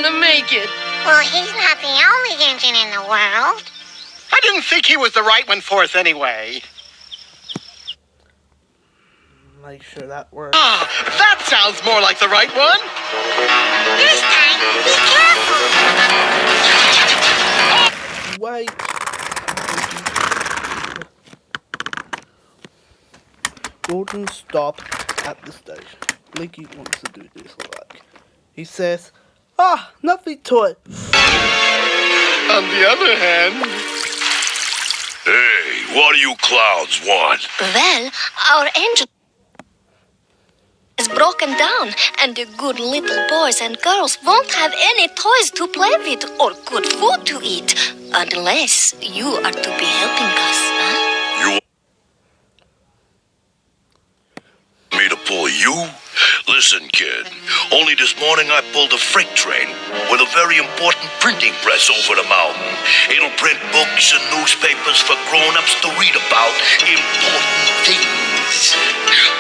gonna make it. Well, he's not the only engine in the world. I didn't think he was the right one for us anyway. Make sure that works. Ah, that sounds more like the right one. This time, be careful. Wait. Gordon stopped at the station. Blinky wants to do this like. He says, nothing to it. On the other hand... Hey, what do you clowns want? Well, our engine is broken down, and the good little boys and girls won't have any toys to play with or good food to eat, unless you are to be helping us, huh? You want me to pull you? Listen, kid, only this morning I pulled a freight train with a very important printing press over the mountain. It'll print books and newspapers for grown-ups to read about important things.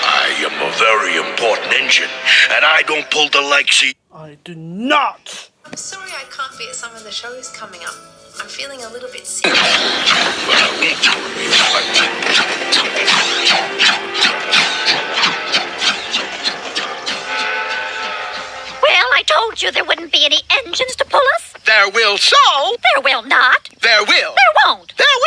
I am a very important engine, and I don't pull the likes of... I do not. I'm sorry I can't be at some of the shows coming up. I'm feeling a little bit sick. Well, I told you there wouldn't be any engines to pull us. There will so. There will not. There will. There won't. There